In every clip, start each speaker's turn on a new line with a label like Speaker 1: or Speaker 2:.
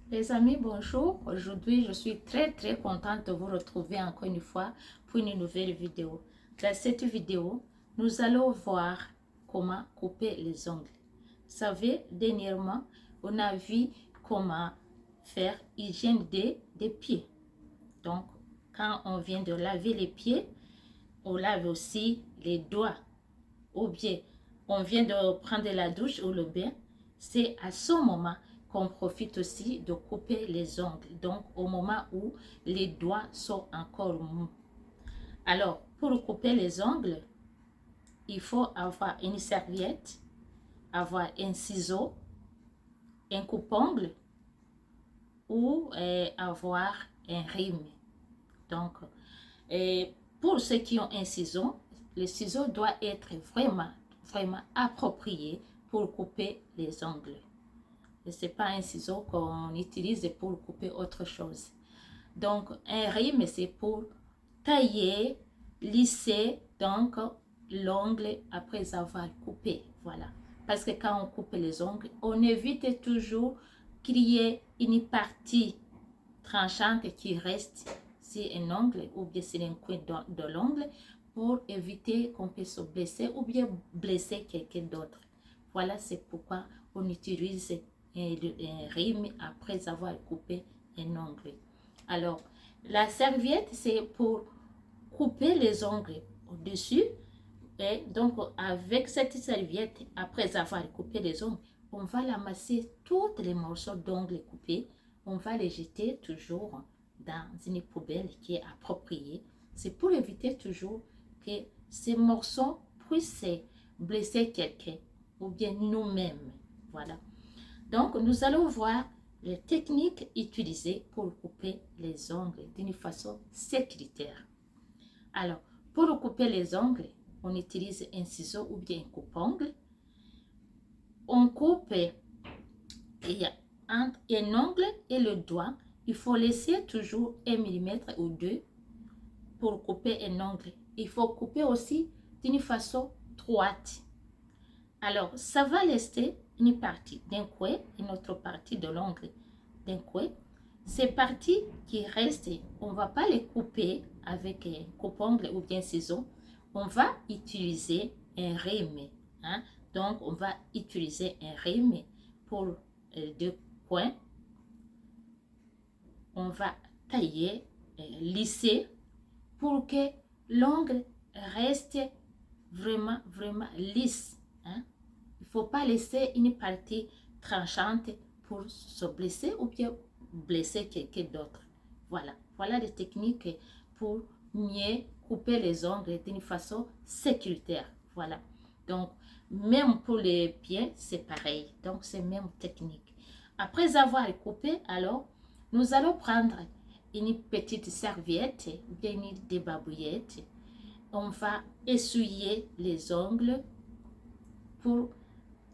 Speaker 1: Les amis, bonjour. Aujourd'hui, je suis très contente de vous retrouver encore une fois pour une nouvelle vidéo. Dans cette vidéo, nous allons voir comment couper les ongles. Vous savez, dernièrement, on a vu comment faire hygiène des pieds. Donc, quand on vient de laver les pieds, on lave aussi les doigts. Ou bien, on vient de prendre la douche ou le bain. C'est à ce moment qu'on profite aussi de couper les ongles. Donc, au moment où les doigts sont encore mous. Alors, pour couper les ongles, il faut avoir une serviette, avoir un ciseau, un coupe-ongle ou avoir un rime. Donc, pour ceux qui ont un ciseau, le ciseau doit être vraiment approprié pour couper les ongles. Ce n'est pas un ciseau qu'on utilise pour couper autre chose. Donc, un rime, c'est pour tailler, lisser donc l'ongle après avoir coupé. Voilà. Parce que quand on coupe les ongles, on évite toujours qu'il y ait une partie tranchante qui reste sur un ongle ou bien sur un coin de l'ongle pour éviter qu'on puisse se blesser ou bien blesser quelqu'un d'autre. Voilà, c'est pourquoi on utilise un rime après avoir coupé un ongle. Alors, la serviette, c'est pour couper les ongles au-dessus. Et donc, avec cette serviette, après avoir coupé les ongles, on va l'amasser tous les morceaux d'ongles coupés. On va les jeter toujours dans une poubelle qui est appropriée. C'est pour éviter toujours que ces morceaux puissent blesser quelqu'un ou bien nous-mêmes. Voilà. Donc, nous allons voir les techniques utilisées pour couper les ongles d'une façon sécuritaire. Alors, pour couper les ongles, on utilise un ciseau ou bien un coupe-ongle. On coupe entre un ongle et le doigt. Il faut laisser toujours 1 mm ou 2 pour couper un ongle. Il faut couper aussi d'une façon droite. Alors, ça va laisser une partie d'un coin, une autre partie de l'ongle d'un coin. Ces parties qui restent, on ne va pas les couper avec un coupe-ongle ou bien ciseau. On va utiliser un rime. Hein? Donc, on va utiliser un rime pour les deux coins. On va tailler, lisser pour que l'ongle reste vraiment lisse. Hein? Il ne faut pas laisser une partie tranchante pour se blesser ou bien blesser quelqu'un d'autre. Voilà. Voilà les techniques pour mieux couper les ongles d'une façon sécuritaire. Voilà. Donc, même pour les pieds, c'est pareil. Donc, c'est même technique. Après avoir coupé, alors, nous allons prendre une petite serviette, bien une débarbouillette. On va essuyer les ongles pour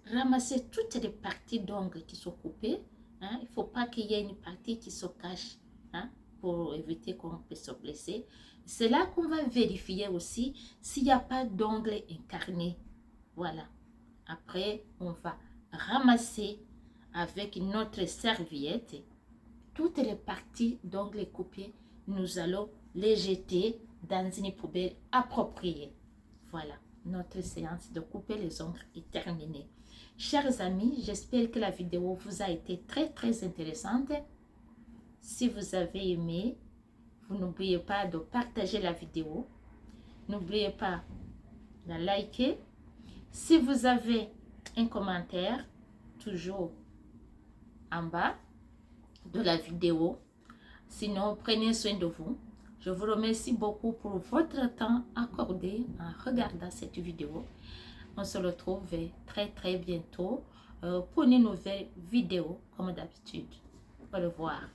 Speaker 1: ramasser toutes les parties d'ongles qui sont coupées. Hein. Il ne faut pas qu'il y ait une partie qui se cache, hein, pour éviter qu'on puisse se blesser. C'est là qu'on va vérifier aussi s'il n'y a pas d'ongles incarnés. Voilà. Après, on va ramasser avec notre serviette toutes les parties d'ongles coupés. Nous allons les jeter dans une poubelle appropriée. Voilà. Notre séance de couper les ongles est terminée. Chers amis, j'espère que la vidéo vous a été très intéressante. Si vous avez aimé, vous n'oubliez pas de partager la vidéo. N'oubliez pas de liker. Si vous avez un commentaire, toujours en bas de la vidéo. Sinon, prenez soin de vous. Je vous remercie beaucoup pour votre temps accordé en regardant cette vidéo. On se retrouve très bientôt pour une nouvelle vidéo comme d'habitude. Au revoir.